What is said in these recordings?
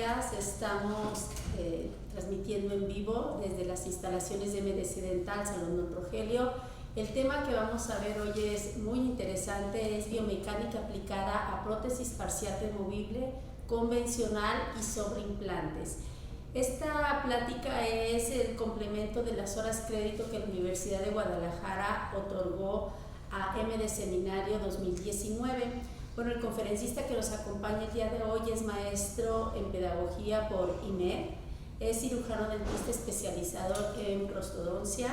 días. Estamos transmitiendo en vivo desde las instalaciones de MDC Dental, Salón Don Rogelio. El tema que vamos a ver hoy es muy interesante, es biomecánica aplicada a prótesis parcial removible, convencional y sobre implantes. Esta plática es el complemento de las horas crédito que la Universidad de Guadalajara otorgó a MD Seminario 2019. Bueno, el conferencista que nos acompaña el día de hoy es maestro en pedagogía por IMED, es cirujano dentista especializado en prostodoncia,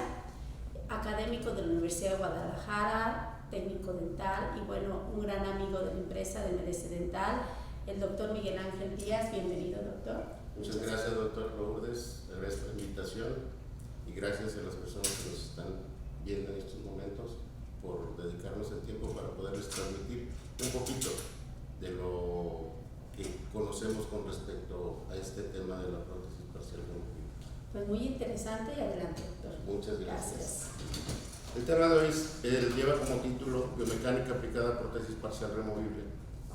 académico de la Universidad de Guadalajara, técnico dental y bueno, un gran amigo de la empresa de MDC Dental, el doctor Miguel Ángel Díaz. Bienvenido, doctor. Muchas gracias, doctor Lourdes, gracias por la invitación y gracias a las personas que nos están viendo en estos momentos por dedicarnos el tiempo para poderles transmitir un poquito de lo que conocemos con respecto a este tema de la prótesis parcial removible. Pues muy interesante y adelante, doctor. Muchas gracias. El tema de hoy lleva como título Biomecánica aplicada a prótesis parcial removible,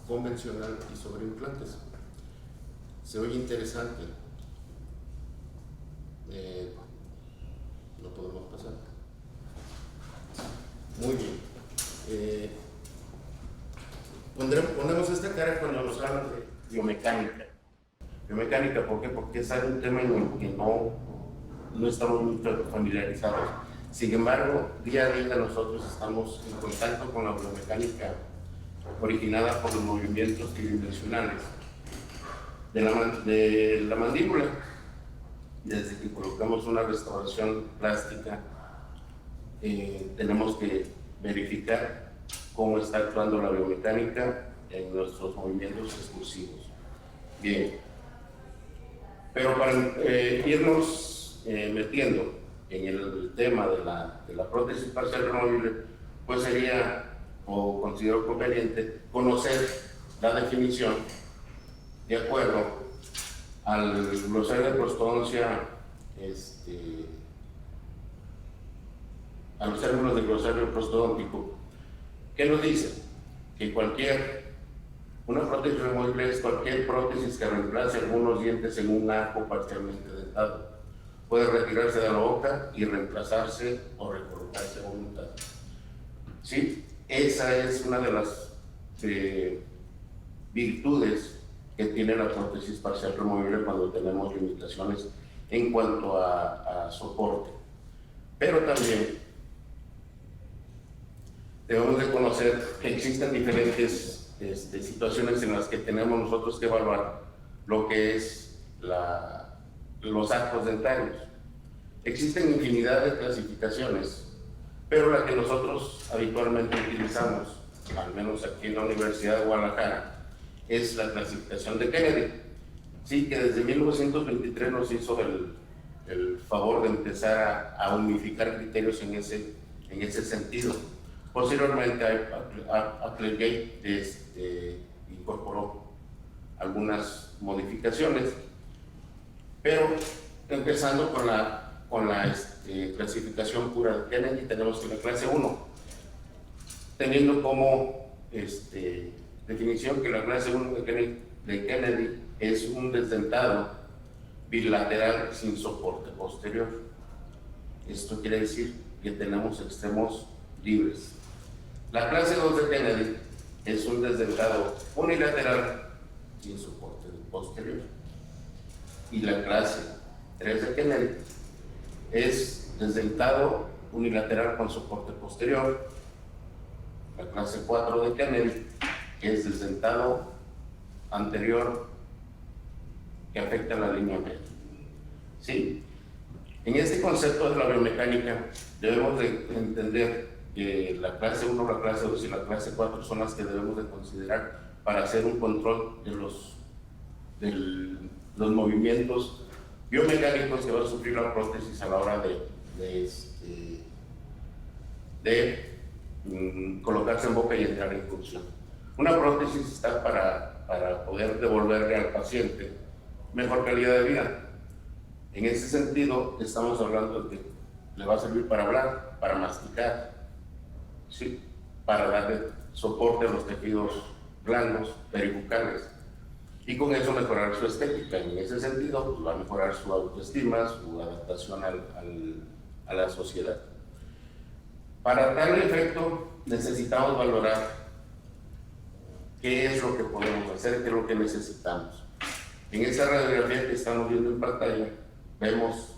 convencional y sobre implantes. Se oye interesante. ¿Lo podemos pasar? Muy bien. Ponemos esta cara cuando nos hablan de biomecánica. Biomecánica, ¿por qué? Porque es un tema en el que no estamos muy familiarizados. Sin embargo, día a día nosotros estamos en contacto con la biomecánica originada por los movimientos tridimensionales de la mandíbula. Desde que colocamos una restauración plástica, tenemos que verificar cómo está actuando la biomecánica en nuestros movimientos exclusivos. Bien, pero para irnos metiendo en el tema de la prótesis parcial removible, pues sería, o considero conveniente, conocer la definición de acuerdo al glosario de prostodoncia, a los términos del glosario prostodóntico, que nos dice que una prótesis removible es cualquier prótesis que reemplace algunos dientes en un arco parcialmente dentado. Puede retirarse de la boca y reemplazarse o recolocarse a voluntad. ¿Sí? Esa es una de las virtudes que tiene la prótesis parcial removible cuando tenemos limitaciones en cuanto a soporte. Pero también debemos de conocer que existen diferentes situaciones en las que tenemos nosotros que evaluar lo que es los arcos dentarios. Existen infinidad de clasificaciones, pero la que nosotros habitualmente utilizamos, al menos aquí en la Universidad de Guadalajara, es la clasificación de Kennedy. Sí, que desde 1923 nos hizo el favor de empezar a unificar criterios en ese sentido. Posteriormente, Applegate incorporó algunas modificaciones, pero empezando con la clasificación pura de Kennedy, tenemos que la clase 1, teniendo como definición que la clase 1 de Kennedy es un desdentado bilateral sin soporte posterior. Esto quiere decir que tenemos extremos libres. La clase 2 de Kennedy es un desdentado unilateral sin soporte posterior. Y la clase 3 de Kennedy es desdentado unilateral con soporte posterior. La clase 4 de Kennedy es desdentado anterior que afecta la línea media. ¿Sí? En este concepto de la biomecánica debemos de entender que la clase 1, la clase 2 y la clase 4 son las que debemos de considerar para hacer un control de los movimientos biomecánicos que va a sufrir la prótesis a la hora de colocarse en boca y entrar en función. Una prótesis está para poder devolverle al paciente mejor calidad de vida. En ese sentido, estamos hablando de que le va a servir para hablar, para masticar, ¿sí? Para darle soporte a los tejidos blandos, peribucales. y con eso mejorar su estética. En ese sentido, pues, va a mejorar su autoestima, su adaptación a la sociedad. Para tal efecto, necesitamos valorar qué es lo que podemos hacer, qué es lo que necesitamos. En esta radiografía que estamos viendo en pantalla, vemos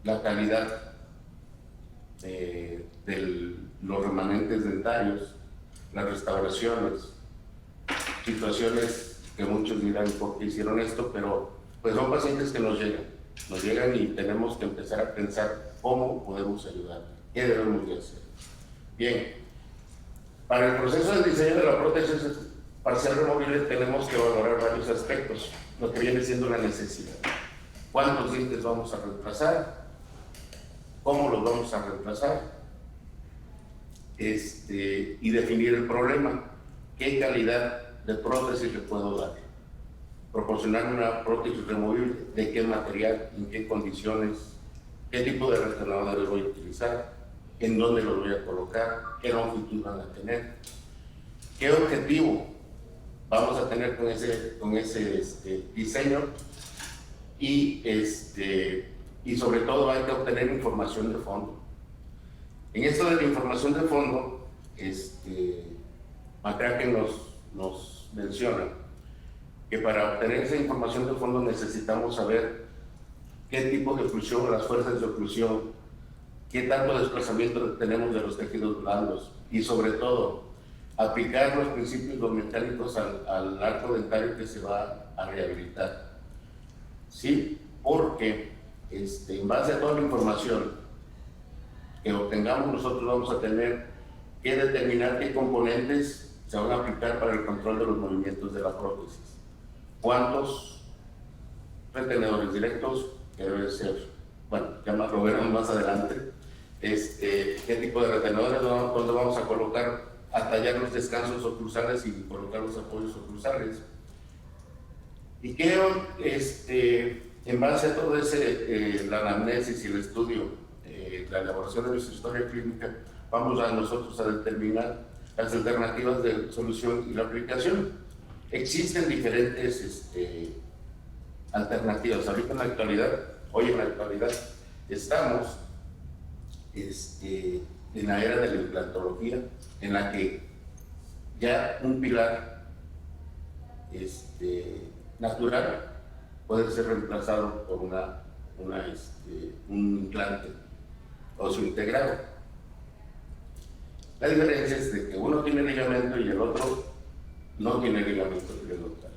la calidad de los remanentes dentarios, las restauraciones, situaciones que muchos dirán por qué hicieron esto, pero pues son pacientes que nos llegan y tenemos que empezar a pensar cómo podemos ayudar, qué debemos de hacer. Bien, para el proceso de diseño de la prótesis parcial removible tenemos que valorar varios aspectos, lo que viene siendo la necesidad. ¿Cuántos dientes vamos a reemplazar? ¿Cómo los vamos a reemplazar? Y definir el problema. ¿Qué calidad de prótesis le puedo dar? Proporcionar una prótesis removible, ¿de qué material? ¿En qué condiciones? ¿Qué tipo de retenedores voy a utilizar? ¿En dónde los voy a colocar? ¿Qué longitud van a tener? ¿Qué objetivo vamos a tener con ese diseño? Y sobre todo hay que obtener información de fondo. En esto de la información de fondo, McCracken nos menciona que para obtener esa información de fondo necesitamos saber qué tipo de oclusión, las fuerzas de oclusión, qué tanto desplazamiento tenemos de los tejidos blandos y sobre todo aplicar los principios biomecánicos al arco dentario que se va a rehabilitar. Sí, porque en base a toda la información que obtengamos nosotros vamos a tener que determinar qué componentes se van a aplicar para el control de los movimientos de la prótesis. ¿Cuántos retenedores directos? Que debe ser, bueno, ya más lo veremos más adelante. ¿Qué tipo de retenedores? ¿Dónde vamos a colocar, a tallar los descansos oclusales y colocar los apoyos oclusales? Y que en base a todo la anamnesis y el estudio, la elaboración de nuestra historia clínica, vamos a nosotros a determinar las alternativas de solución y la aplicación. Existen diferentes alternativas. Ahorita en la actualidad, estamos en la era de la implantología, en la que ya un pilar natural puede ser reemplazado por un implante oso integrado. La diferencia es de que uno tiene ligamento y el otro no tiene ligamento periodontal.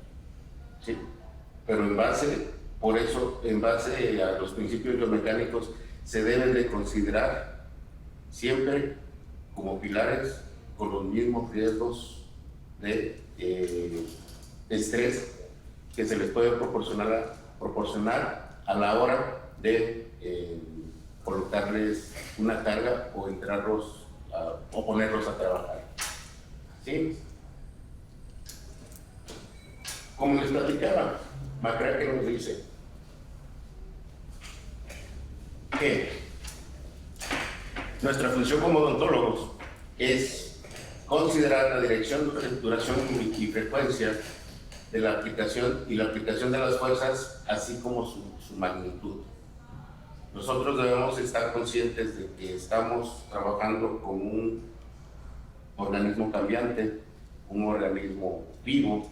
¿Sí? Pero en base a los principios biomecánicos se deben de considerar siempre como pilares con los mismos riesgos de estrés que se les puede proporcionar a la hora de colocarles una carga o entrarlos o ponerlos a trabajar. ¿Sí? Como les platicaba, McCracken nos dice que nuestra función como odontólogos es considerar la dirección, duración y frecuencia de la aplicación y la aplicación de las fuerzas, así como su magnitud. Nosotros debemos estar conscientes de que estamos trabajando con un organismo cambiante, un organismo vivo,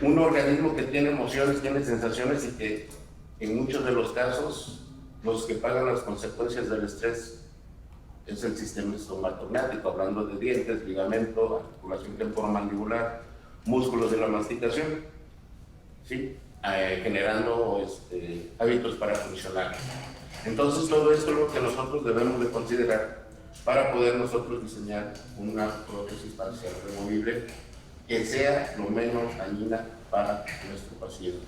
un organismo que tiene emociones, tiene sensaciones y que en muchos de los casos los que pagan las consecuencias del estrés es el sistema estomatognático, hablando de dientes, ligamento, articulación temporomandibular, músculos de la masticación, ¿sí? Generando hábitos para funcionar. Entonces todo esto es lo que nosotros debemos de considerar para poder nosotros diseñar una prótesis parcial removible que sea lo menos dañina para nuestro paciente.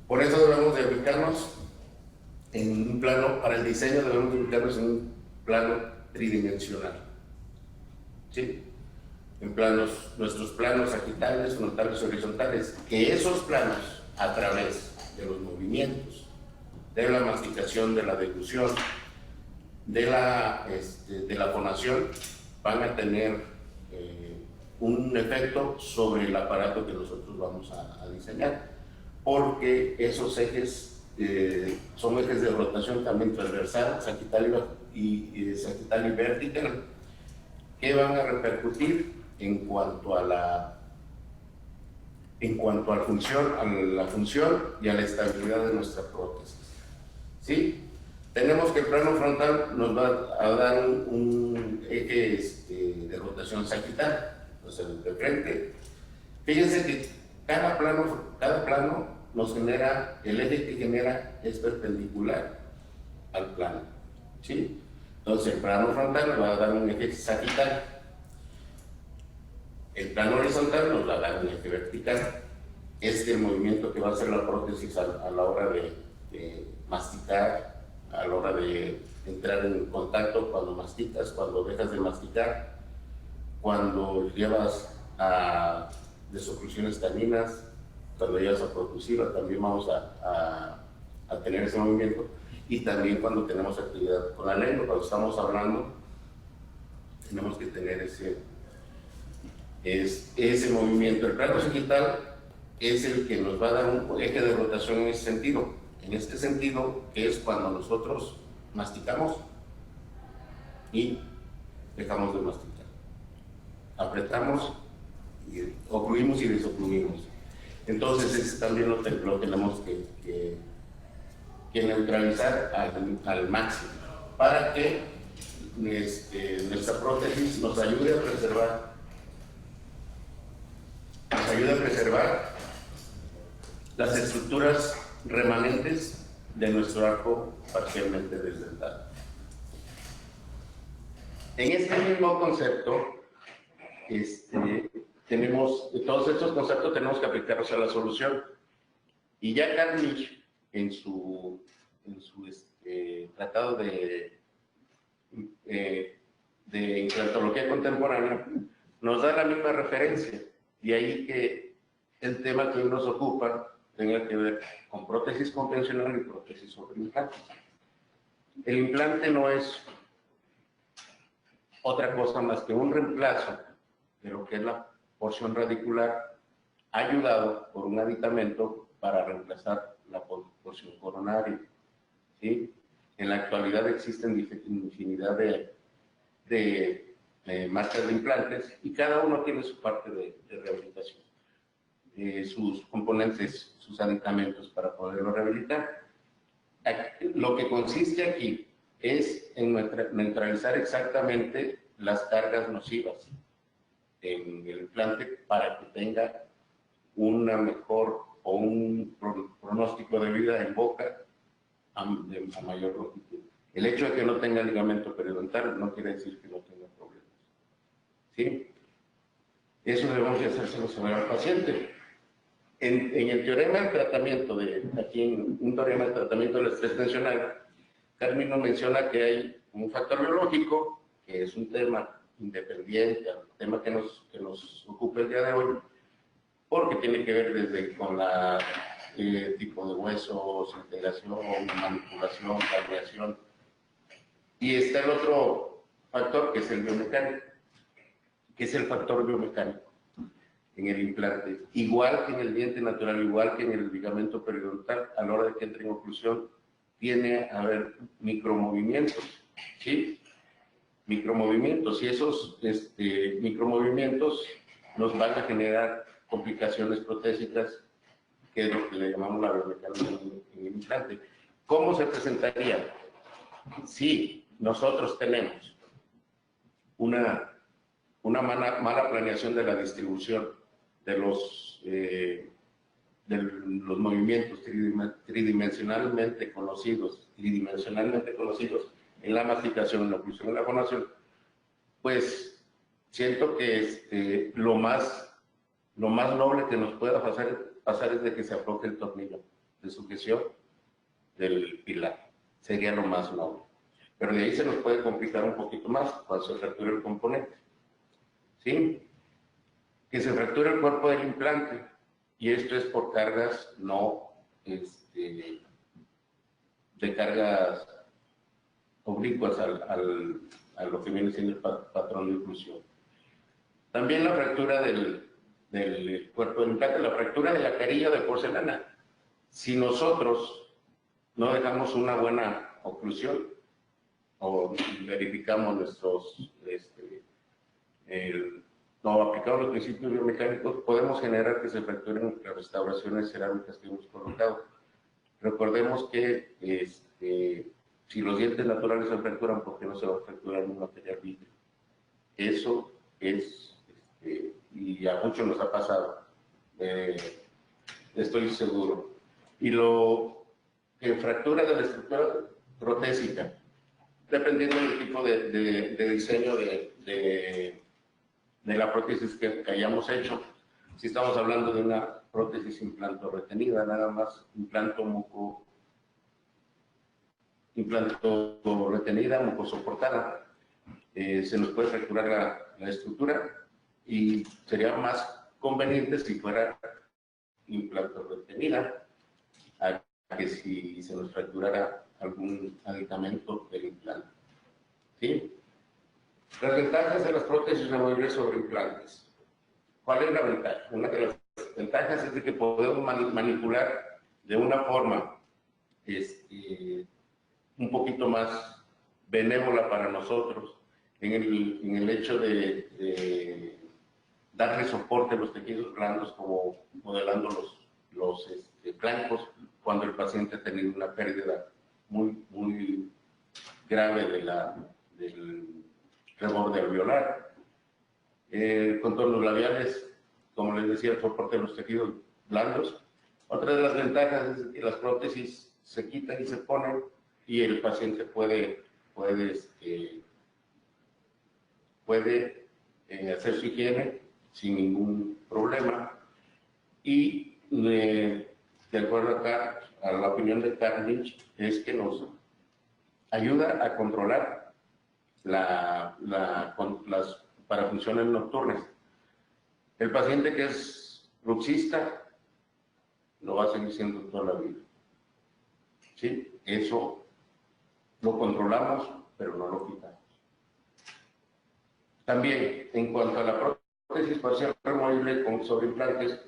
Por eso debemos de ubicarnos en un plano, para el diseño debemos de ubicarnos en un plano tridimensional, ¿sí? En nuestros planos sagitales, frontales, horizontales, que esos planos, a través de los movimientos, de la masticación, de la deglución, de la fonación, van a tener un efecto sobre el aparato que nosotros vamos a diseñar, porque esos ejes son ejes de rotación también transversal, sagital y vertical, que van a repercutir en cuanto a la función y a la estabilidad de nuestra prótesis. ¿Sí? Tenemos que el plano frontal nos va a dar un eje de rotación sagital, entonces de frente. Fíjense que cada plano nos genera, el eje que genera es perpendicular al plano. ¿Sí? Entonces el plano frontal nos va a dar un eje sagital. El plano horizontal nos va a dar un eje vertical. El movimiento que va a hacer la prótesis a la hora de masticar, a la hora de entrar en contacto cuando masticas, cuando dejas de masticar, cuando llevas a desoclusiones taninas, cuando llevas a productiva, también vamos a tener ese movimiento. Y también cuando tenemos actividad con la lengua, cuando estamos hablando, tenemos que tener ese movimiento. El plano sagital es el que nos va a dar un eje de rotación en ese sentido. En este sentido, que es cuando nosotros masticamos y dejamos de masticar. Apretamos, ocluimos y desocluimos. Entonces, ese también lo tenemos que neutralizar al máximo para que nuestra prótesis nos ayude a preservar las estructuras remanentes de nuestro arco parcialmente desdentado. En este mismo concepto, todos estos conceptos tenemos que aplicarlos a la solución. Y ya Carnich, en su tratado de implantología contemporánea, nos da la misma referencia. De ahí que el tema que hoy nos ocupa tenga que ver con prótesis convencional y prótesis sobre implante. El implante no es otra cosa más que un reemplazo de lo que es la porción radicular, ayudado por un aditamento para reemplazar la porción coronaria. ¿Sí? En la actualidad existen infinidad de marcas de implantes y cada uno tiene su parte de rehabilitación. Sus componentes, sus aditamentos para poderlo rehabilitar. Lo que consiste aquí es en neutralizar exactamente las cargas nocivas en el implante para que tenga una mejor o un pronóstico de vida en boca a mayor longitud. El hecho de que no tenga ligamento periodontal no quiere decir que no tenga problemas. ¿Sí? Eso debemos de hacérselo saber al paciente. En el teorema del tratamiento, aquí en un teorema del tratamiento del estrés tensional, Carmen nos menciona que hay un factor biológico, que es un tema independiente al tema que nos ocupa el día de hoy, porque tiene que ver desde con la tipo de huesos, integración, manipulación, caldeación. Y está el otro factor, que es el biomecánico, que es el factor biomecánico en el implante. Igual que en el diente natural, igual que en el ligamento periodontal, a la hora de que entre en oclusión, tiene a haber micromovimientos, ¿sí? Micromovimientos, y esos micromovimientos nos van a generar complicaciones protésicas, que es lo que le llamamos la biomecánica en el implante. ¿Cómo se presentaría? Si nosotros tenemos una mala planeación de la distribución de los movimientos tridimensionalmente conocidos en la masticación, en la oclusión, en la fonación, pues siento que lo más noble que nos pueda pasar es de que se afloje el tornillo de sujeción del pilar. Sería lo más noble. Pero de ahí se nos puede complicar un poquito más cuando se fractura el componente. ¿Sí? Que se fractura el cuerpo del implante, y esto es por cargas de cargas oblicuas a lo que viene siendo el patrón de oclusión. También la fractura del cuerpo del implante, la fractura de la carilla de porcelana. Si nosotros no dejamos una buena oclusión o verificamos no aplicamos los principios biomecánicos, podemos generar que se fracturen las restauraciones cerámicas que hemos colocado. Recordemos que si los dientes naturales se fracturan, ¿por qué no se va a fracturar un material vítreo? Eso es, y a muchos nos ha pasado, estoy seguro. Y lo que fractura de la estructura protésica, dependiendo del tipo de diseño de la prótesis que hayamos hecho. Si estamos hablando de una prótesis implanto-retenida, nada más implanto-retenida, mucosoportada, se nos puede fracturar la estructura y sería más conveniente si fuera implanto-retenida a que si se nos fracturara algún aditamento del implante. ¿Sí? Las ventajas de las prótesis removibles sobre implantes. ¿Cuál es la ventaja? Una de las ventajas es de que podemos manipular de una forma un poquito más benévola para nosotros en el hecho de darle soporte a los tejidos blandos, como modelando los flancos cuando el paciente ha tenido una pérdida muy grave del reborde alveolar. Contornos labiales, como les decía, el soporte de los tejidos blandos. Otra de las ventajas es que las prótesis se quitan y se ponen y el paciente puede hacer su higiene sin ningún problema. Y de acuerdo acá a la opinión de Carnage, es que nos ayuda a controlar las parafunciones nocturnas. El paciente que es bruxista lo va a seguir siendo toda la vida. ¿Sí? Eso lo controlamos, pero no lo quitamos. También, en cuanto a la prótesis parcial removible con sobreimplantes,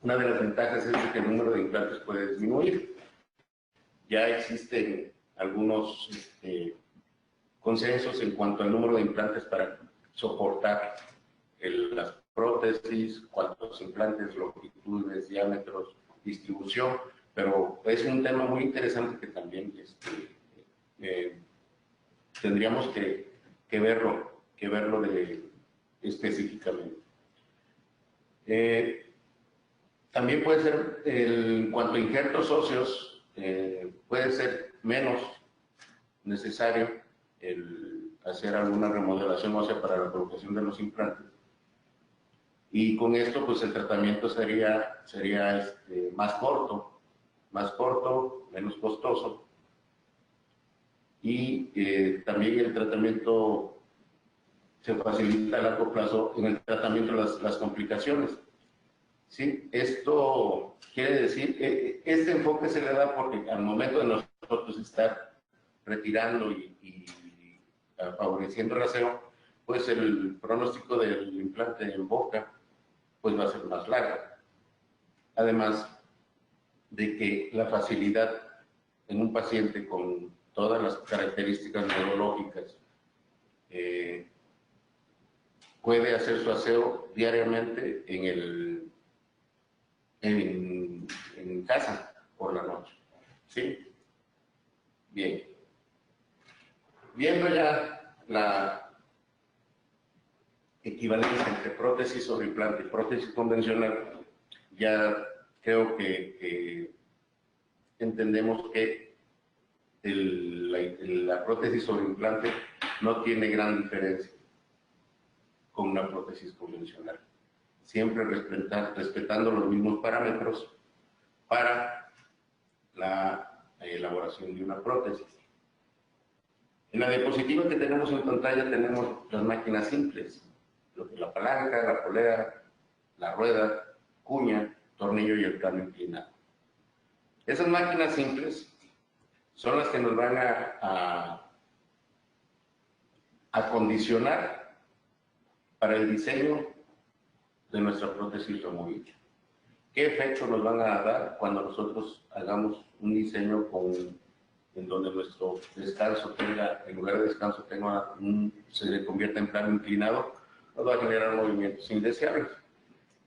una de las ventajas es que el número de implantes puede disminuir. Ya existen algunos consensos en cuanto al número de implantes para soportar las prótesis, cuántos implantes, longitudes, diámetros, distribución, pero es un tema muy interesante que también tendríamos que verlo específicamente. También puede ser, en cuanto a injertos óseos, puede ser menos necesario el hacer alguna remodelación ósea para la colocación de los implantes. Y con esto, pues el tratamiento sería más corto, menos costoso. Y también el tratamiento se facilita a largo plazo en el tratamiento de las complicaciones. ¿Sí? Esto quiere decir que este enfoque se le da porque al momento de nosotros estar retirando y favoreciendo el aseo, pues el pronóstico del implante en boca pues va a ser más largo. Además de que la facilidad en un paciente con todas las características neurológicas puede hacer su aseo diariamente en casa por la noche. ¿Sí? Bien. Viendo ya la equivalencia entre prótesis sobre implante y prótesis convencional, ya creo que entendemos que la prótesis sobre implante no tiene gran diferencia con una prótesis convencional. Siempre respetando los mismos parámetros para la elaboración de una prótesis. En la diapositiva que tenemos en pantalla tenemos las máquinas simples, lo que es la palanca, la polea, la rueda, cuña, tornillo y el plano inclinado. Esas máquinas simples son las que nos van a acondicionar para el diseño de nuestra prótesis removible. ¿Qué efecto nos van a dar cuando nosotros hagamos un diseño en donde nuestro descanso tenga, en lugar de descanso, se convierta en plano inclinado? Nos va a generar movimientos indeseables.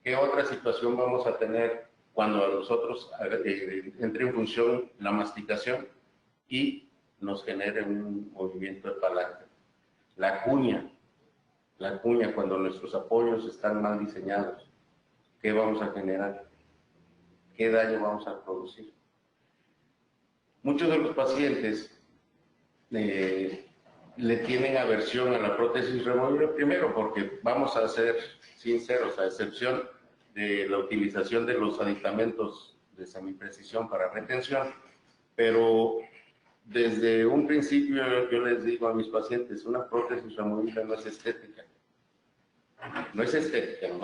¿Qué otra situación vamos a tener cuando a nosotros entre en función la masticación y nos genere un movimiento de palanca? La cuña, cuando nuestros apoyos están mal diseñados, ¿qué vamos a generar? ¿Qué daño vamos a producir? Muchos de los pacientes le tienen aversión a la prótesis removible, primero porque, vamos a ser sinceros, a excepción de la utilización de los aditamentos de semiprecisión para retención, pero desde un principio yo les digo a mis pacientes, una prótesis removible no es estética. No es estética, lo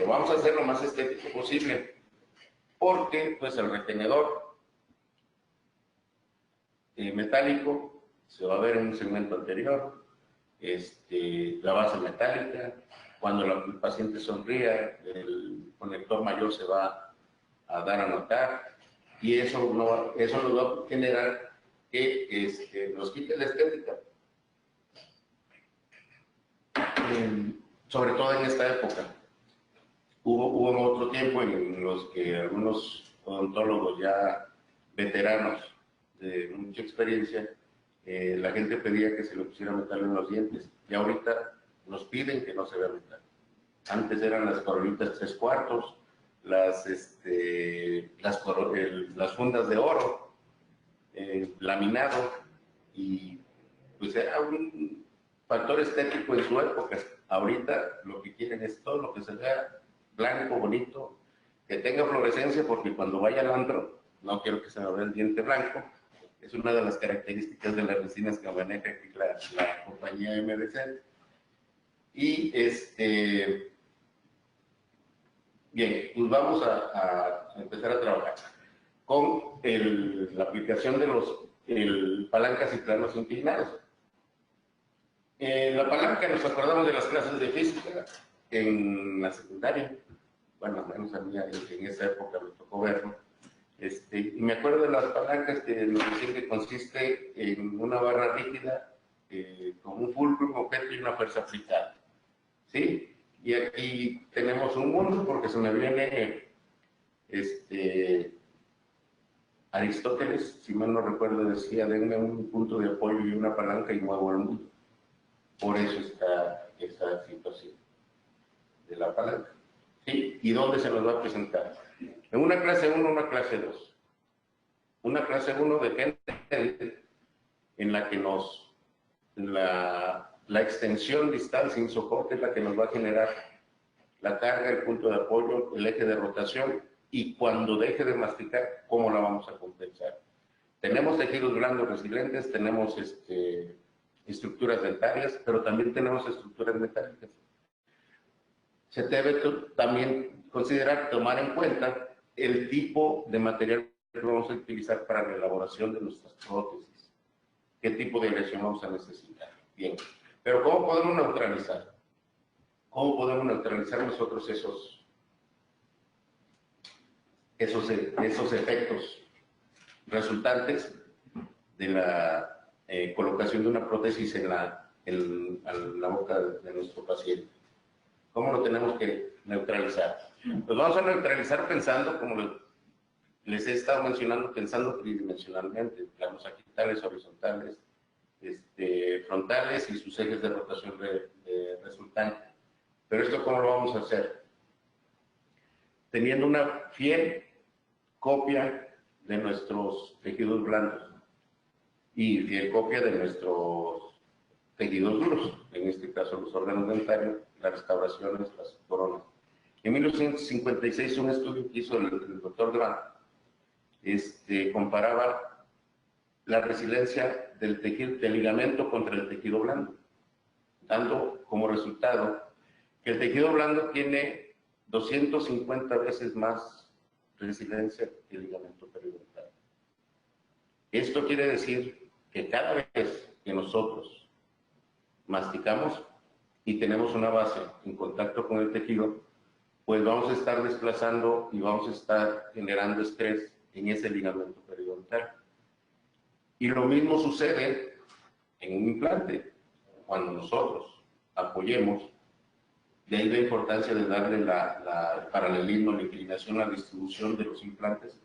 vamos a hacer lo más estético posible, porque pues el retenedor metálico se va a ver en un segmento anterior, la base metálica, cuando el paciente sonría, el conector mayor se va a dar a notar, y eso nos va a generar que nos quite la estética. Sobre todo en esta época. Hubo otro tiempo en los que algunos odontólogos ya veteranos de mucha experiencia, la gente pedía que se le pusiera metal en los dientes, y ahorita nos piden que no se vea metal. Antes eran las coronitas 3/4, las fundas de oro, laminado, y pues era un factor estético en su época. Ahorita lo que quieren es todo lo que se vea blanco, bonito, que tenga fluorescencia, porque cuando vaya al antro, no quiero que se me vea el diente blanco. Es una de las características de las resinas que maneja aquí la compañía MDC. Y bien, pues vamos a empezar a trabajar con la aplicación de los palancas y planos inclinados. La palanca, nos acordamos de las clases de física en la secundaria. Bueno, al menos a mí en esa época me tocó verlo. Y me acuerdo de las palancas que nos decían que consiste en una barra rígida con un fulcro, un objeto y una fuerza aplicada. ¿Sí? Y aquí tenemos un mundo, porque se me viene Aristóteles, si mal no recuerdo, decía: denme un punto de apoyo y una palanca y muevo el mundo. Por eso está esa situación de la palanca. ¿Sí? ¿Y dónde se nos va a presentar? En una clase 1 o una clase 2. Una clase 1 depende en la que la extensión distal sin soporte es la que nos va a generar la carga, el punto de apoyo, el eje de rotación, y cuando deje de masticar, ¿cómo la vamos a compensar? Tenemos tejidos blandos resilientes, tenemos estructuras dentarias, pero también tenemos estructuras metálicas. Se debe también tomar en cuenta el tipo de material que vamos a utilizar para la elaboración de nuestras prótesis. ¿Qué tipo de aleación vamos a necesitar? Bien, pero ¿cómo podemos neutralizar? ¿Cómo podemos neutralizar nosotros esos efectos resultantes de la colocación de una prótesis en la boca de nuestro paciente? ¿Cómo lo tenemos que neutralizar? Pues vamos a neutralizar pensando, como les he estado mencionando, pensando tridimensionalmente: planos sagittales, horizontales, frontales y sus ejes de rotación resultante. Pero esto, ¿cómo lo vamos a hacer? Teniendo una fiel copia de nuestros tejidos blandos y fiel copia de nuestros tejidos duros, en este caso los órganos dentarios, las restauraciones, las coronas. En 1956, un estudio que hizo el doctor Devant comparaba la resiliencia del ligamento contra el tejido blando, dando como resultado que el tejido blando tiene 250 veces más resiliencia que el ligamento periodontal. Esto quiere decir que cada vez que nosotros masticamos, y tenemos una base en contacto con el tejido, pues vamos a estar desplazando y vamos a estar generando estrés en ese ligamento periodontal. Y lo mismo sucede en un implante. Cuando nosotros apoyemos, de ahí la importancia de darle el paralelismo, la inclinación, la distribución de los implantes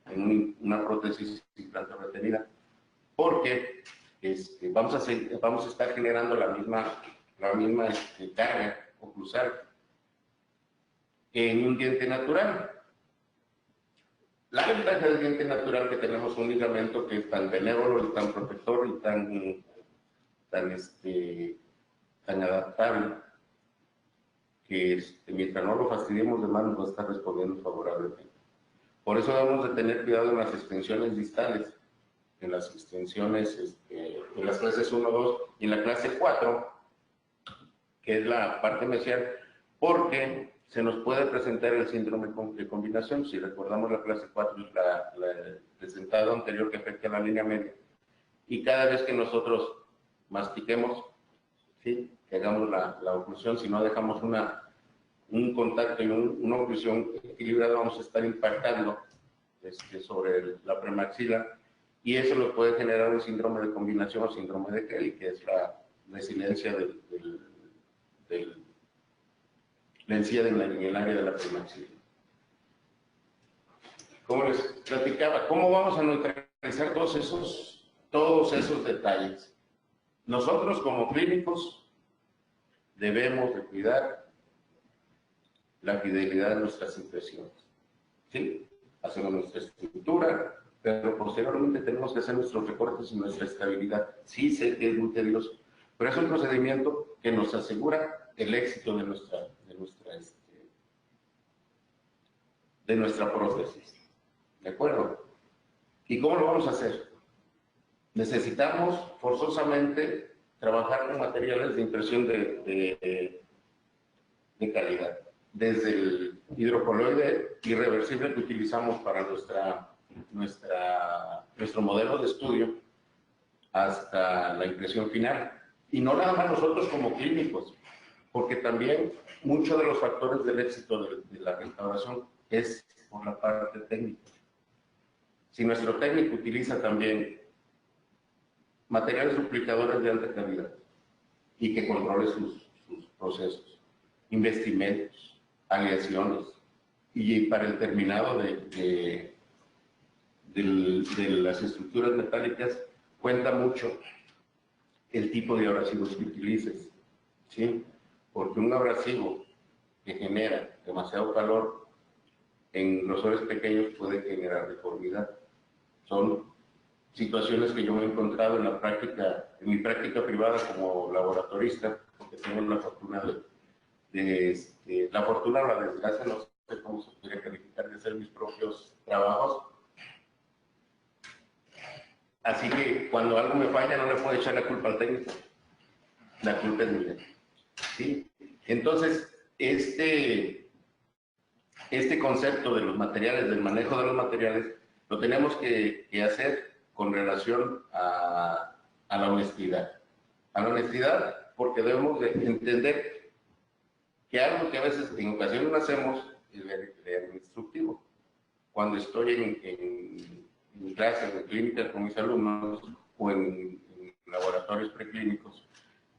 en una prótesis implante retenida, porque vamos a estar generando la misma carga oclusal en un diente natural. La ventaja del diente natural que tenemos un ligamento que es tan benévolo y tan protector y tan adaptable, que mientras no lo fastidiemos de más nos va a estar respondiendo favorablemente. Por eso debemos de tener cuidado en las extensiones distales, en las extensiones, en las clases 1, 2 y en la clase 4, que es la parte mesial, porque se nos puede presentar el síndrome de combinación. Si recordamos la clase 4, la presentada anterior que afecta a la línea media, y cada vez que nosotros mastiquemos, ¿sí?, que hagamos la oclusión, si no dejamos un contacto y una oclusión equilibrada, vamos a estar impactando sobre la premaxila, y eso lo puede generar un síndrome de combinación o síndrome de Kelly, que es la resiliencia la encía en el área de la premaxila. Como les platicaba, ¿cómo vamos a neutralizar todos esos detalles? Nosotros como clínicos debemos de cuidar la fidelidad de nuestras impresiones, ¿sí? Hacemos nuestra estructura, pero posteriormente tenemos que hacer nuestros recortes y nuestra estabilidad. Sí, sé que es muy tedioso, pero es un procedimiento que nos asegura el éxito de nuestra prótesis. ¿De acuerdo? ¿Y cómo lo vamos a hacer? Necesitamos forzosamente trabajar con materiales de impresión de calidad. Desde el hidrocoloide irreversible que utilizamos para nuestro modelo de estudio hasta la impresión final. Y no nada más nosotros como clínicos, porque también muchos de los factores del éxito de la restauración es por la parte técnica. Si nuestro técnico utiliza también materiales duplicadores de alta calidad y que controle sus procesos, investimentos, aleaciones, y para el terminado de las estructuras metálicas, cuenta mucho el tipo de abrasivos que utilices, ¿sí? Porque un abrasivo que genera demasiado calor en grosores pequeños puede generar deformidad. Son situaciones que yo me he encontrado en mi práctica privada como laboratorista, porque tengo la fortuna la fortuna o la desgracia, no sé cómo se podría calificar, de hacer mis propios trabajos. Así que cuando algo me falla no le puedo echar la culpa al técnico, la culpa es mía, ¿sí? Entonces, este concepto de los materiales, del manejo de los materiales, lo tenemos que hacer con relación a la honestidad. A la honestidad, porque debemos de entender que algo que a veces, en ocasiones no hacemos, es leer instructivo. Cuando estoy en clases de clínica con mis alumnos o en laboratorios preclínicos,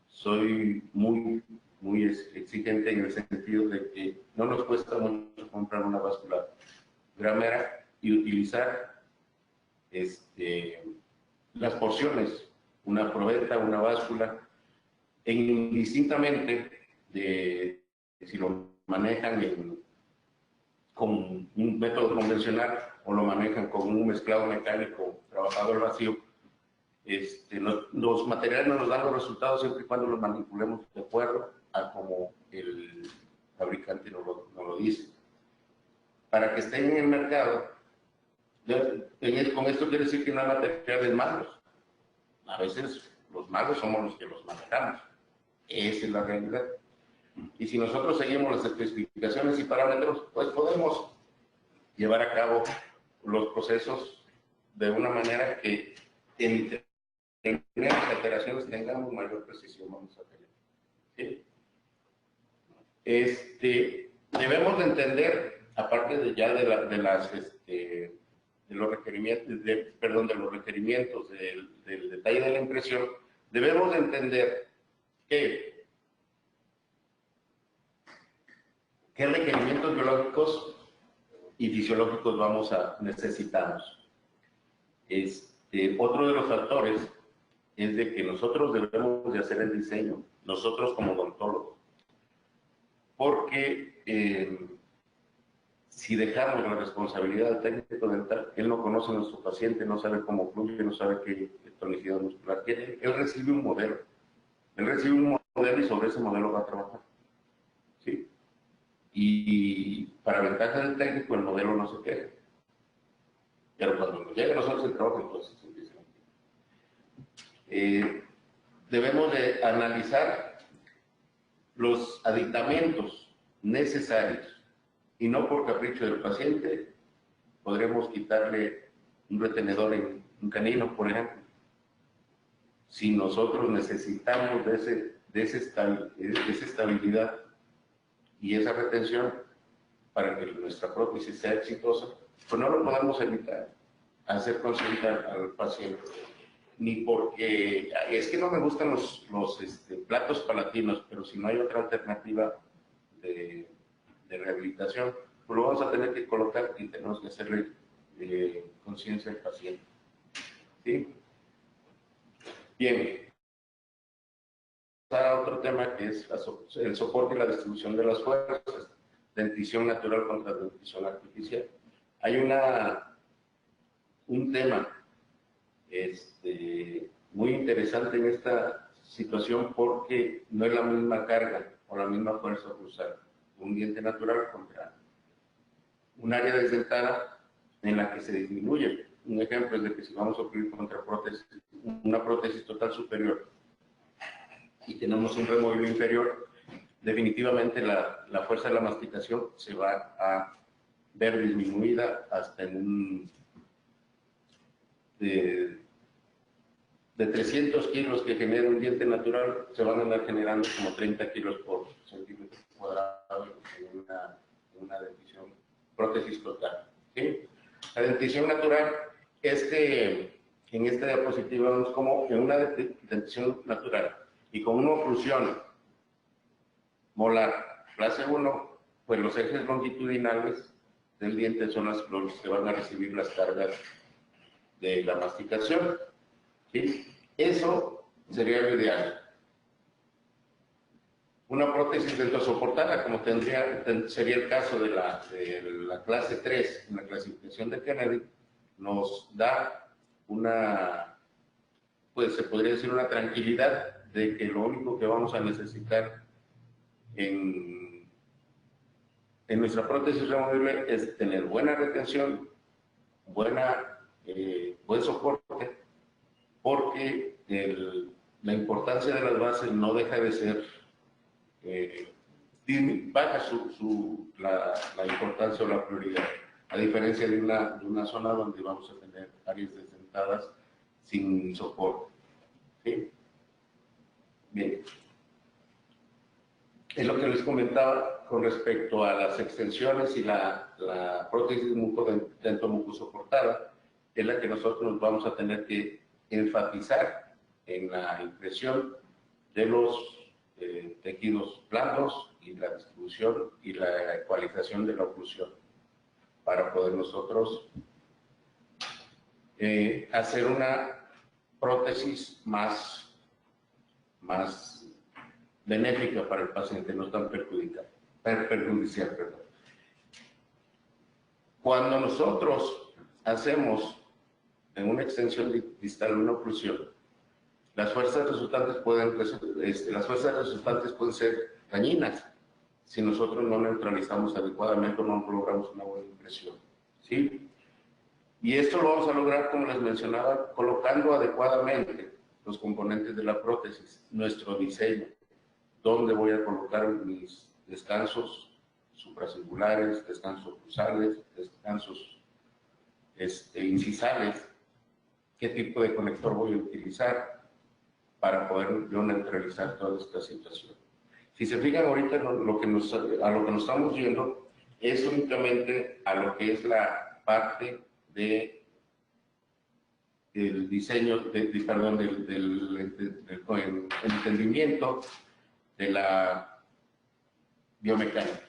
soy muy exigente en el sentido de que no nos cuesta mucho comprar una báscula gramera y utilizar las porciones, una probeta, una báscula, indistintamente de si lo manejan con un método convencional o lo manejan con un mezclado mecánico trabajado al vacío. Los materiales no nos dan los resultados siempre y cuando los manipulemos de acuerdo a como el fabricante nos lo dice. Para que estén en el mercado, con esto quiere decir que no hay materiales malos. A veces los malos somos los que los manejamos. Esa es la realidad. Y si nosotros seguimos las especificaciones y parámetros, pues podemos llevar a cabo los procesos de una manera que en primeras alteraciones tengamos mayor precisión, vamos a tener. ¿Sí? Debemos de entender, aparte de ya de los requerimientos, de los requerimientos del detalle de la impresión, debemos de entender qué requerimientos biológicos y fisiológicos necesitamos. Otro de los factores es de que nosotros debemos de hacer el diseño, nosotros como odontólogos, porque si dejamos la responsabilidad del técnico dental, él no conoce a nuestro paciente, no sabe cómo fluye, no sabe qué tonicidad muscular tiene, él recibe un modelo. Y sobre ese modelo va a trabajar. ¿Sí? Y para ventaja del técnico, el modelo no se queda. Pero cuando nos llega a nosotros el trabajo, entonces empieza. Debemos de analizar los aditamentos necesarios y no por capricho del paciente podremos quitarle un retenedor en un canino, por ejemplo. Si nosotros necesitamos de esa estabilidad y esa retención para que nuestra prótesis sea exitosa, pues no lo podemos evitar hacer consulta al paciente. Ni porque es que no me gustan los platos palatinos, pero si no hay otra alternativa de rehabilitación, pues lo vamos a tener que colocar y tenemos que hacerle conciencia al paciente. ¿Sí? Bien. A otro tema que es el soporte y la distribución de las fuerzas, dentición natural contra dentición artificial. Hay un tema muy interesante en esta situación porque no es la misma carga o la misma fuerza a usar un diente natural contra un área desdentada en la que se disminuye. Un ejemplo es de que si vamos a ocurrir contra una prótesis total superior y tenemos un removible inferior, definitivamente la fuerza de la masticación se va a ver disminuida hasta en un de 300 kilos que genera un diente natural, se van a andar generando como 30 kilos por centímetro cuadrado en una dentición, prótesis total. ¿Sí? La dentición natural, en esta diapositiva vemos como en una dentición natural y con una oclusión molar clase 1, pues los ejes longitudinales del diente son los que van a recibir las cargas de la masticación. ¿Sí? Eso sería lo ideal. Una prótesis dentosoportada, como sería el caso de la clase 3, en la clasificación de Kennedy, nos da pues se podría decir una tranquilidad de que lo único que vamos a necesitar en nuestra prótesis removible es tener buena retención, buen soporte, porque la importancia de las bases no deja de ser, baja la importancia o la prioridad, a diferencia de una zona donde vamos a tener áreas desdentadas sin soporte. ¿Sí? Bien. Es lo que les comentaba con respecto a las extensiones y la prótesis dentomucosoportada, es la que nosotros nos vamos a tener que enfatizar en la impresión de los tejidos blandos y la distribución y la ecualización de la oclusión para poder nosotros hacer una prótesis más benéfica para el paciente, no tan perjudicial. Perdón. Cuando nosotros hacemos en una extensión distal una oclusión, las fuerzas resultantes pueden ser dañinas si nosotros no neutralizamos adecuadamente o no logramos una buena impresión. ¿Sí? Y esto lo vamos a lograr, como les mencionaba, colocando adecuadamente los componentes de la prótesis, nuestro diseño, dónde voy a colocar mis descansos supracingulares, descansos oclusales, descansos incisales, qué tipo de conector voy a utilizar para poder yo neutralizar toda esta situación. Si se fijan ahorita a lo que nos estamos yendo es únicamente a lo que es la parte del diseño, perdón, del entendimiento de la biomecánica.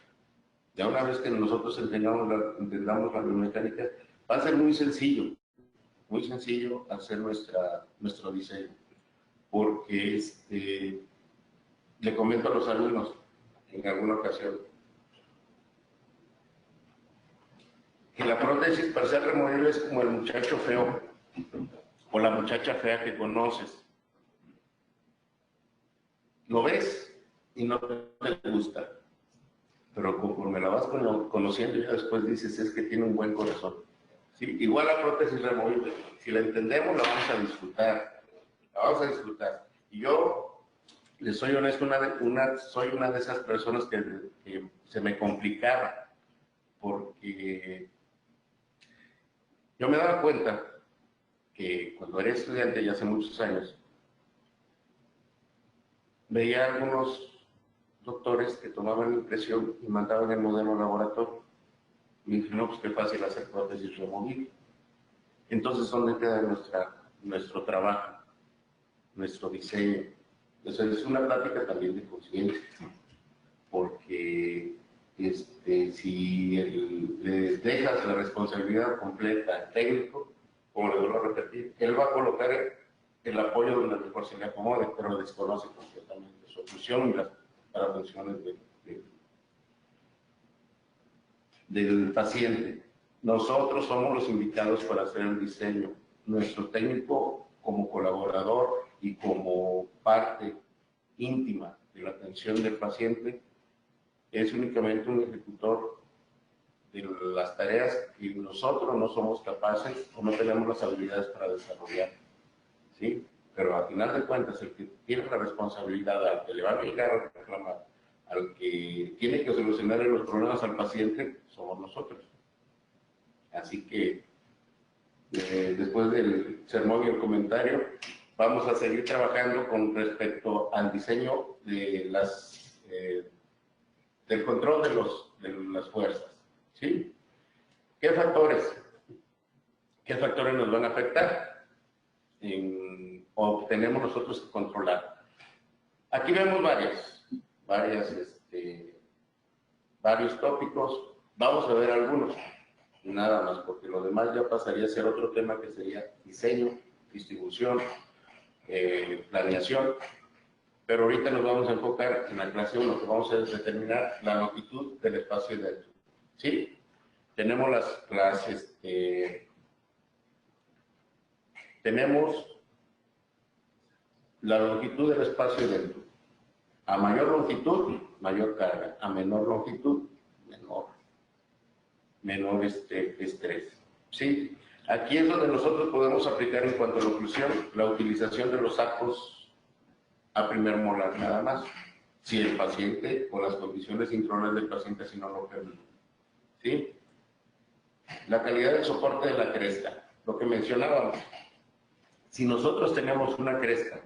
Ya una vez que nosotros entendamos la biomecánica, va a ser muy sencillo hacer nuestro diseño, porque le comento a los alumnos en alguna ocasión que la prótesis parcial removible es como el muchacho feo o la muchacha fea que conoces. Lo ves y no te gusta, pero conforme la vas conociendo ya después dices, es que tiene un buen corazón. ¿Sí? Igual la prótesis removible, si la entendemos la vamos a disfrutar. Y yo, les soy honesto, soy una de esas personas que se me complicaba, porque yo me daba cuenta que cuando era estudiante, ya hace muchos años, veía a algunos doctores que tomaban impresión y mandaban el modelo al laboratorio. Me dije, no, pues qué fácil hacer prótesis removible. Entonces, ¿dónde queda nuestro trabajo, nuestro diseño? Entonces, es una plática también de conciencia, porque si le dejas la responsabilidad completa al técnico, como le vuelvo a repetir, él va a colocar el apoyo donde mejor se le acomode, pero desconoce completamente su función y para funciones del paciente. Nosotros somos los invitados para hacer el diseño. Nuestro técnico, como colaborador y como parte íntima de la atención del paciente, es únicamente un ejecutor de las tareas que nosotros no somos capaces o no tenemos las habilidades para desarrollar. ¿Sí? Pero al final de cuentas, el que tiene la responsabilidad, al que le va a llegar a reclamar, al que tiene que solucionar los problemas al paciente, somos nosotros. Así que, después del sermón y el comentario, vamos a seguir trabajando con respecto al diseño de del control de las fuerzas. ¿Sí? ¿Qué factores nos van a afectar? O tenemos nosotros que controlar. Aquí vemos varios tópicos. Vamos a ver algunos, nada más, porque lo demás ya pasaría a ser otro tema que sería diseño, distribución, planeación. Pero ahorita nos vamos a enfocar en la clase 1, que vamos a determinar la longitud del espacio dentro. ¿Sí? Tenemos tenemos la longitud del espacio dentro. A mayor longitud, mayor carga. A menor longitud, menor estrés. ¿Sí? Aquí es donde nosotros podemos aplicar en cuanto a la oclusión, la utilización de los sacos a primer molar nada más, si el paciente o las condiciones intraorales del paciente si no lo permiten. ¿Sí? La calidad del soporte de la cresta, lo que mencionábamos. Si nosotros tenemos una cresta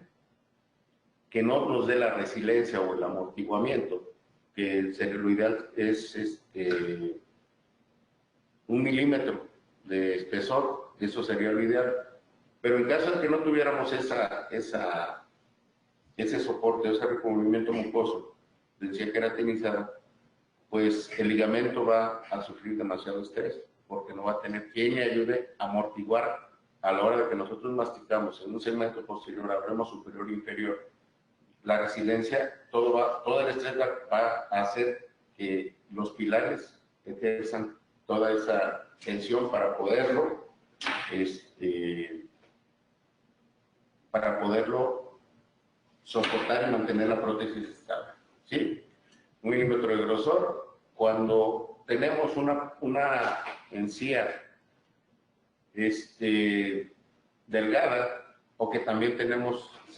que no nos dé la resiliencia o el amortiguamiento, que lo ideal es 1 milímetro de espesor, eso sería lo ideal. Pero en caso de que no tuviéramos ese soporte, ese recubrimiento mucoso de encía queratinizada, pues el ligamento va a sufrir demasiado estrés, porque no va a tener quien le ayude a amortiguar a la hora de que nosotros masticamos en un segmento posterior, hablemos superior e inferior. La resiliencia, todo el estrés va a hacer que los pilares ejerzan toda esa tensión para poderlo soportar y mantener la prótesis estable. ¿Sí? 1 milímetro de grosor. Cuando tenemos una encía delgada, o que también se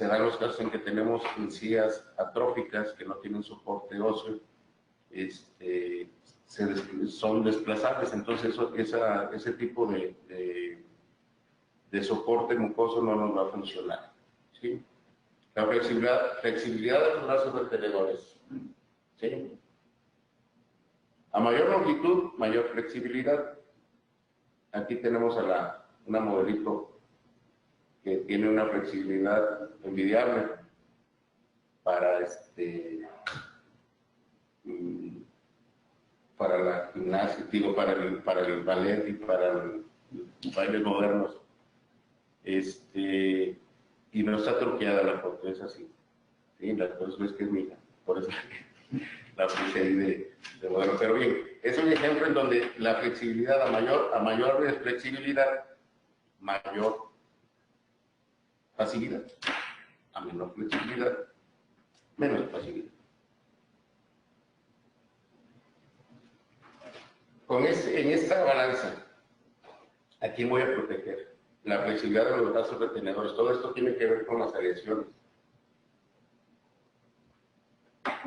dan los casos en que tenemos encías atróficas que no tienen soporte óseo, son desplazables, entonces ese tipo de soporte mucoso no nos va a funcionar. ¿Sí? La flexibilidad de los brazos retenedores. ¿Sí? A mayor longitud, mayor flexibilidad. Aquí tenemos a una modelito que tiene una flexibilidad envidiable para para la gimnasia, digo, para el ballet y para los bailes modernos. Y no está truqueada la foto, es así. Sí, la cosa es que es mía, por eso la puse ahí de modelo. Pero bien, es un ejemplo en donde la flexibilidad, a mayor flexibilidad, mayor pasividad. A menor flexibilidad, menos pasividad. En esta balanza, ¿a quién voy a proteger? La flexibilidad de los brazos retenedores. Todo esto tiene que ver con las aleaciones.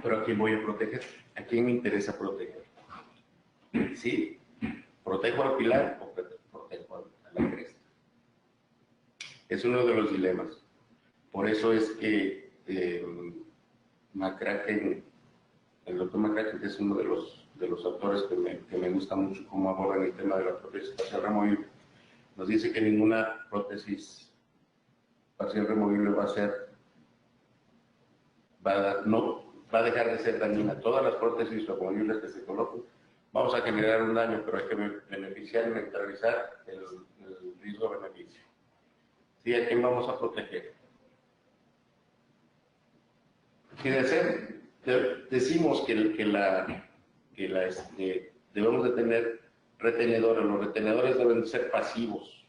Pero ¿a quién voy a proteger? ¿A quién me interesa proteger? ¿Sí? ¿Protejo al pilar o protejo a la cresta? Es uno de los dilemas. Por eso es que McCracken, el doctor McCracken, que es uno de los autores que me gusta mucho cómo abordan el tema de la prótesis parcial removible, nos dice que ninguna prótesis parcial removible va a dejar de ser dañina. Todas las prótesis removibles que se coloquen, vamos a generar un daño, pero hay que beneficiar y neutralizar el riesgo-beneficio. ¿Sí? ¿A quién vamos a proteger? Si decimos que debemos de tener retenedores, los retenedores deben de ser pasivos.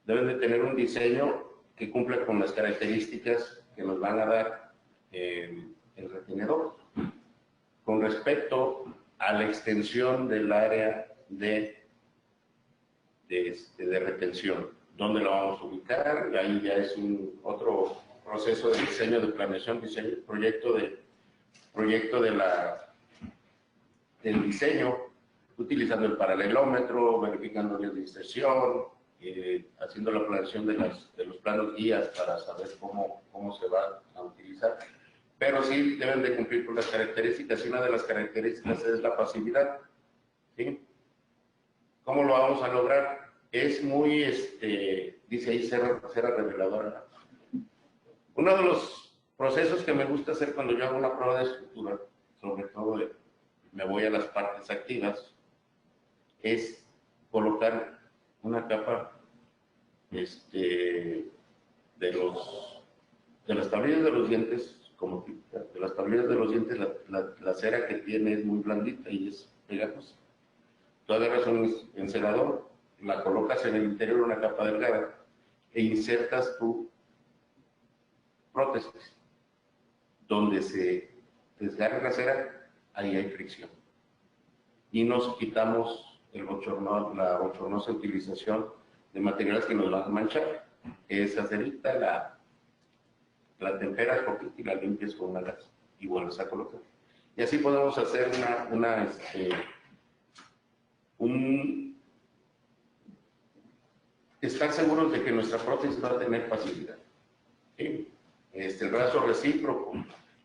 Deben de tener un diseño que cumpla con las características que nos van a dar el retenedor. Con respecto a la extensión del área de retención, ¿dónde la vamos a ubicar? Y ahí ya es otro proceso de diseño, de planeación, proyecto del diseño, utilizando el paralelómetro, verificando líneas de inserción, haciendo la planeación de los planos guías para saber cómo se va a utilizar. Pero sí deben de cumplir con las características, y una de las características es la pasividad. ¿Sí? ¿Cómo lo vamos a lograr? Es muy, dice ahí, cera reveladora. Uno de los procesos que me gusta hacer cuando yo hago una prueba de estructura, sobre todo me voy a las partes activas, es colocar una capa de las tablillas de los dientes, como de las tablillas de los dientes, la cera que tiene es muy blandita y es pegajosa. Tú agarras un encerador, la colocas en el interior de una capa delgada e insertas tu prótesis. Donde se desgarra la cera, ahí hay fricción. Y nos quitamos la bochornosa utilización de materiales que nos van a manchar. Esa cerita la temperas poquito y la limpias con una gasa y vuelves a colocar. Y así podemos hacer estar seguros de que nuestra prótesis va a tener facilidad. ¿Sí? El brazo recíproco.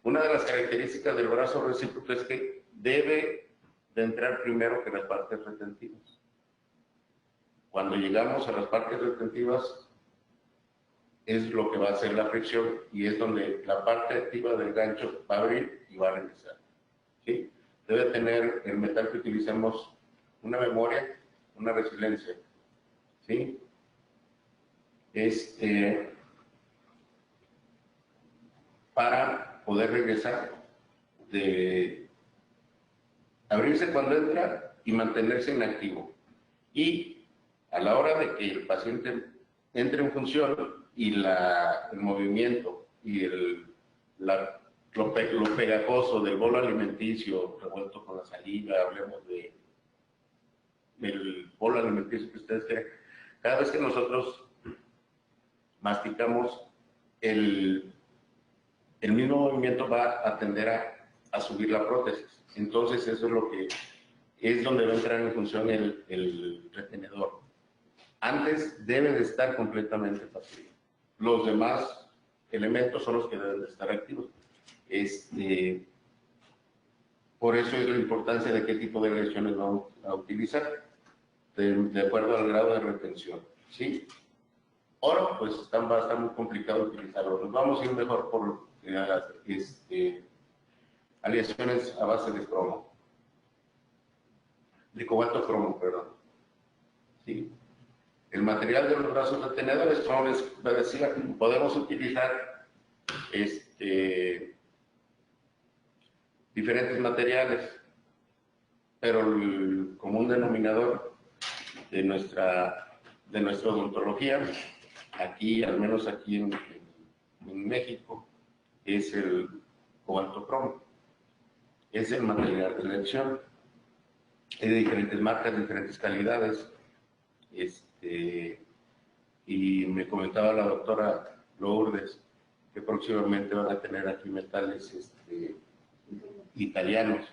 Una de las características del brazo recíproco es que debe de entrar primero que las partes retentivas. Cuando llegamos a las partes retentivas es lo que va a hacer la fricción y es donde la parte activa del gancho va a abrir y va a regresar. ¿Sí? Debe tener el metal que utilicemos una memoria, una resiliencia. ¿Sí? Para poder regresar, de abrirse cuando entra y mantenerse inactivo. Y a la hora de que el paciente entre en función y el movimiento y lo pegajoso del bolo alimenticio revuelto con la saliva, hablemos del bolo alimenticio que ustedes creen, cada vez que nosotros masticamos, el mismo movimiento va a tender a subir la prótesis. Entonces eso es lo que es donde va a entrar en función el retenedor. Antes debe de estar completamente pasivo. los demás elementos son los que deben de estar activos. Por eso es la importancia de qué tipo de aleaciones vamos a utilizar, de acuerdo al grado de retención, ¿sí? Oro, pues va a estar muy complicado utilizarlo. Nos vamos a ir mejor por aleaciones a base de cromo, de cobalto cromo, perdón. ¿Sí? El material de los brazos retenedores, como les decía, podemos utilizar diferentes materiales, pero el común denominador de nuestra odontología, aquí, al menos aquí en México, es el cobalto cromo. Es el material de elección. Hay de diferentes marcas, diferentes calidades. Y me comentaba la doctora Lourdes que próximamente van a tener aquí metales italianos.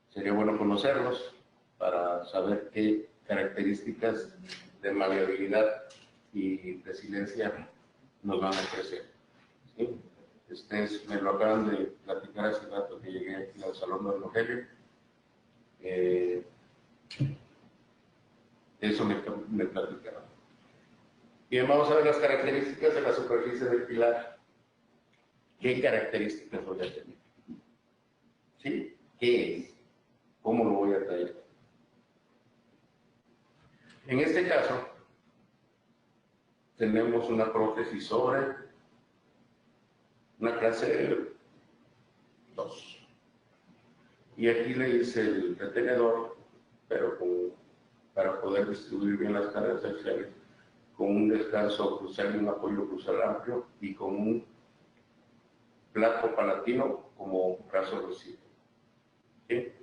Sería bueno conocerlos para saber qué características de maleabilidad y resiliencia nos van a ofrecer. ¿Sí? Me lo acaban de platicar hace rato que llegué aquí al Salón de Rogelio. Eso me platicaron. Bien, vamos a ver las características de la superficie del pilar. ¿Qué características voy a tener? ¿Sí? ¿Qué es? ¿Cómo lo voy a traer? En este caso, tenemos una prótesis sobre una clase 2. Y aquí le hice el retenedor, pero para poder distribuir bien las cargas axiales, con un descanso crucial y un apoyo crucial amplio y con un plato palatino como brazo recibo. ¿Sí?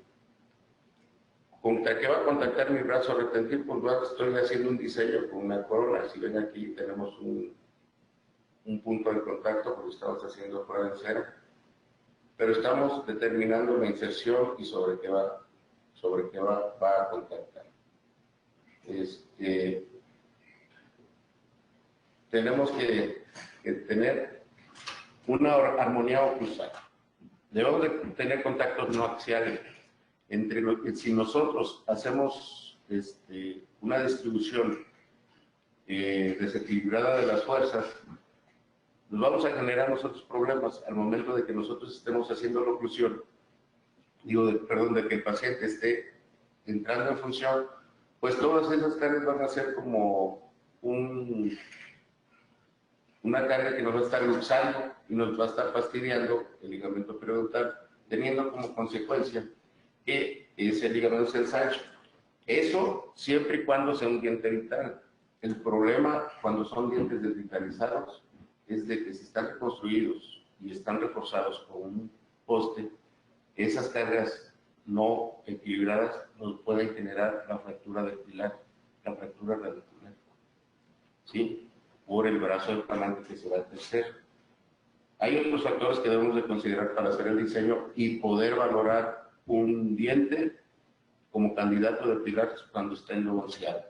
¿Contra qué va a contactar mi brazo retentil? Pues estoy haciendo un diseño con una corona. Si ven aquí tenemos un punto de contacto porque estamos haciendo prueba de cera, pero estamos determinando la inserción y sobre qué va a contactar. Tenemos que tener una armonía oclusal. Debemos de tener contactos no axiales. Si nosotros hacemos una distribución desequilibrada de las fuerzas, nos vamos a generar nosotros problemas al momento de que nosotros estemos haciendo la oclusión, de que el paciente esté entrando en función, pues todas esas cargas van a ser como una carga que nos va a estar luxando y nos va a estar fastidiando el ligamento periodontal, teniendo como consecuencia que ese ligamento se ensanche. Eso siempre y cuando sea un diente vital. El problema cuando son dientes desvitalizados es de que si están reconstruidos y están reforzados con un poste, esas cargas no equilibradas nos pueden generar la fractura del pilar, la fractura radicular, ¿sí? Por el brazo del palanque que se va a tercer. Hay otros factores que debemos de considerar para hacer el diseño y poder valorar un diente como candidato de pilar cuando está endodonciado,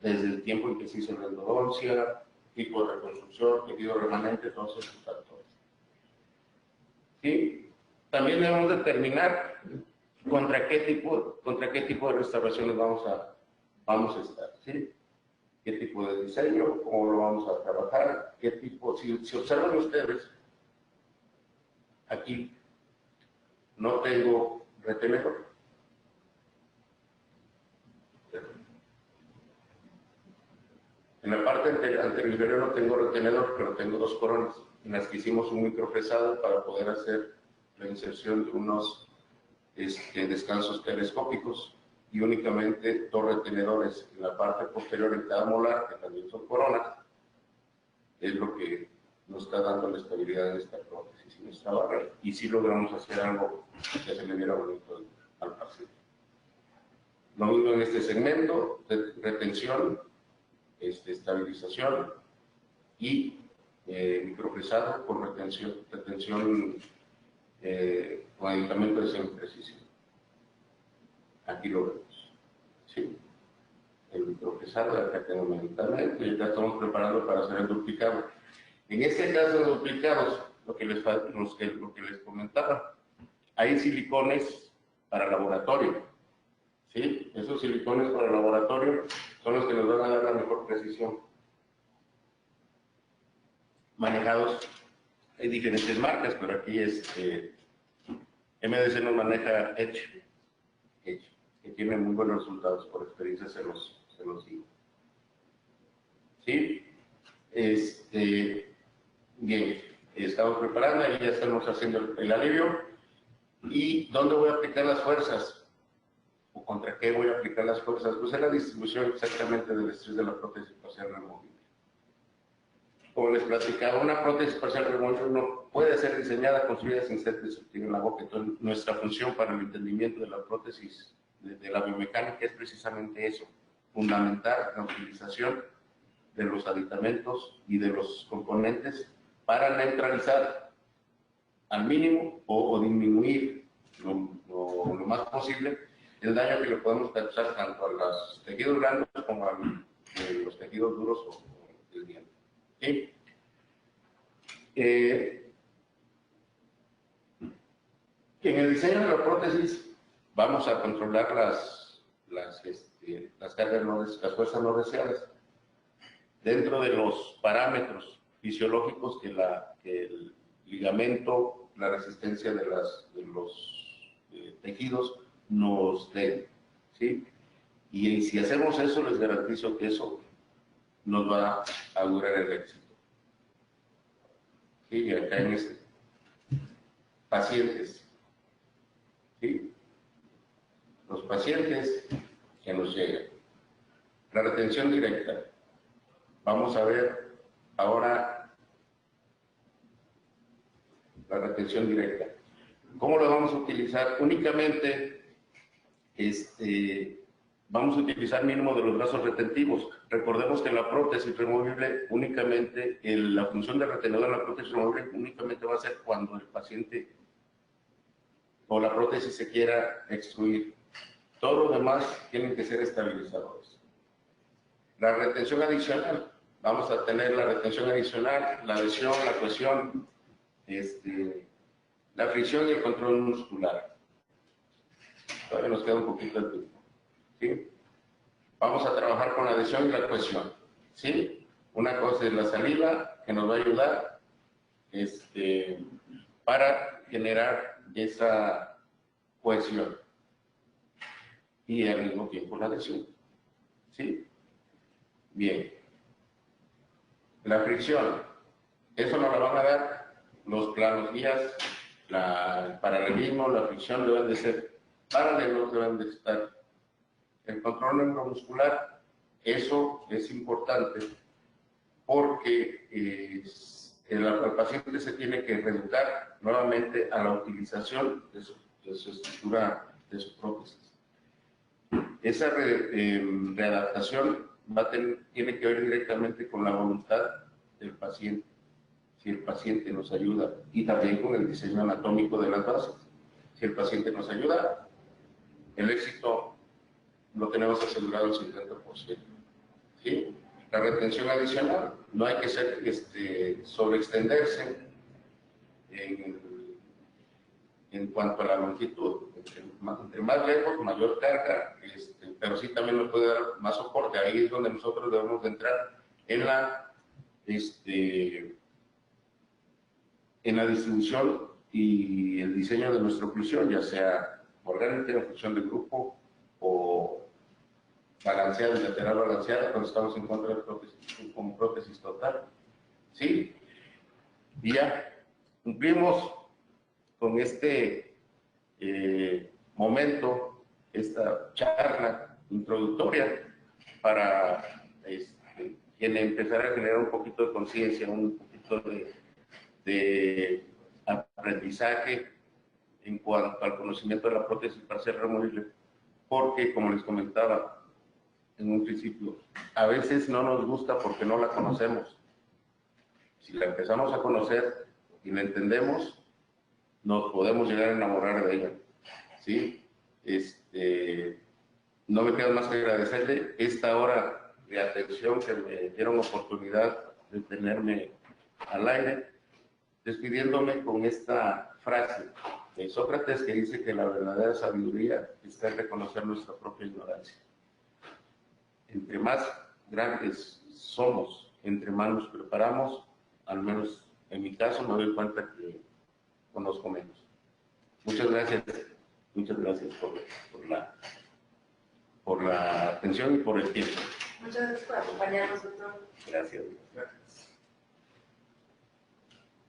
desde el tiempo en que se hizo la endodoncia, tipo de reconstrucción, tejido remanente, todos esos factores. ¿Sí? También debemos determinar contra qué tipo de restauraciones vamos a estar, ¿sí? ¿Qué tipo de diseño? ¿Cómo lo vamos a trabajar? ¿Qué tipo? Si observan ustedes, aquí no tengo retenedor. En la parte anterior no tengo retenedor, pero tengo dos coronas, en las que hicimos un microfresado para poder hacer la inserción de unos descansos telescópicos y únicamente dos retenedores en la parte posterior en cada molar, que también son coronas, es lo que nos está dando la estabilidad de esta prótesis y nuestra barra, y sí logramos hacer algo que se le viera bonito al paciente. Lo mismo en este segmento de retención, estabilización y microfresado con retención con aditamiento de semiprecisión. Aquí lo vemos. ¿Sí? El microfresado, acá tengo medicamento y ya estamos preparando para hacer el duplicado. En este caso de duplicados, lo que les comentaba, hay silicones para laboratorio, ¿sí? Esos silicones para laboratorio son los que nos van a dar la mejor precisión. Manejados, hay diferentes marcas, pero aquí MDC nos maneja Edge, que tiene muy buenos resultados, por experiencia se los digo. ¿Sí? Bien, estamos preparando y ya estamos haciendo el alivio. ¿Y dónde voy a aplicar las fuerzas? ¿O contra qué voy a aplicar las fuerzas? Pues en la distribución exactamente del estrés de la prótesis parcial removible. Como les platicaba, una prótesis parcial removible no puede ser diseñada, construida sin ser destructiva en la boca. Entonces, nuestra función para el entendimiento de la prótesis, de la biomecánica, es precisamente eso, fundamentar la utilización de los aditamentos y de los componentes para neutralizar al mínimo o disminuir lo más posible el daño que le podemos causar tanto a los tejidos blandos como a los tejidos duros o el diente. ¿Sí? En el diseño de la prótesis vamos a controlar las cargas las fuerzas no deseadas dentro de los parámetros fisiológicos que el ligamento, la resistencia de los tejidos nos den, ¿sí? Y si hacemos eso, les garantizo que eso nos va a durar el éxito. ¿Sí? Y acá en pacientes, ¿sí? Los pacientes que nos llegan. La retención directa. Vamos a ver ahora la retención directa. ¿Cómo lo vamos a utilizar? Únicamente vamos a utilizar mínimo de los brazos retentivos. Recordemos que la prótesis removible únicamente, la función de retenedor de la prótesis removible únicamente va a ser cuando el paciente o la prótesis se quiera extruir. Todo lo demás tienen que ser estabilizadores. La retención adicional. Vamos a tener la retención adicional, la adhesión, la cohesión, la fricción y el control muscular. Todavía nos queda un poquito de tiempo. ¿Sí? Vamos a trabajar con la adhesión y la cohesión. ¿Sí? Una cosa es la saliva, que nos va a ayudar para generar esa cohesión. Y al mismo tiempo la adhesión. ¿Sí? Bien. La fricción. Eso nos la van a dar los planos guías, el paralelismo, la fricción deben de ser paralelos, deben de estar. El control neuromuscular, eso es importante porque el paciente se tiene que reeducar nuevamente a la utilización de su estructura, de su prótesis. Esa readaptación tiene que ver directamente con la voluntad del paciente, si el paciente nos ayuda, y también con el diseño anatómico de las bases. Si el paciente nos ayuda, el éxito lo tenemos asegurado al 50%. ¿Sí? La retención adicional, no hay que sobreextenderse en cuanto a la longitud. Entre más lejos, mayor carga, pero sí también nos puede dar más soporte. Ahí es donde nosotros debemos de entrar en la distribución y el diseño de nuestra oclusión, ya sea orgánica, en función de grupo o balanceada, lateral balanceada, cuando estamos en contra de prótesis, como prótesis total. ¿Sí? Y ya cumplimos con este momento, esta charla introductoria para empezar a generar un poquito de conciencia, un poquito de aprendizaje en cuanto al conocimiento de la prótesis parcial removible, porque, como les comentaba en un principio, a veces no nos gusta porque no la conocemos. Si la empezamos a conocer y la entendemos, nos podemos llegar a enamorar de ella. ¿Sí? No me queda más que agradecerle esta hora de atención que me dieron oportunidad de tenerme al aire, despidiéndome con esta frase de Sócrates que dice que la verdadera sabiduría está en reconocer nuestra propia ignorancia. Entre más grandes somos, entre más nos preparamos, al menos en mi caso me doy cuenta que conozco menos. Muchas gracias por la atención y por el tiempo. Muchas gracias por acompañarnos, doctor. Gracias.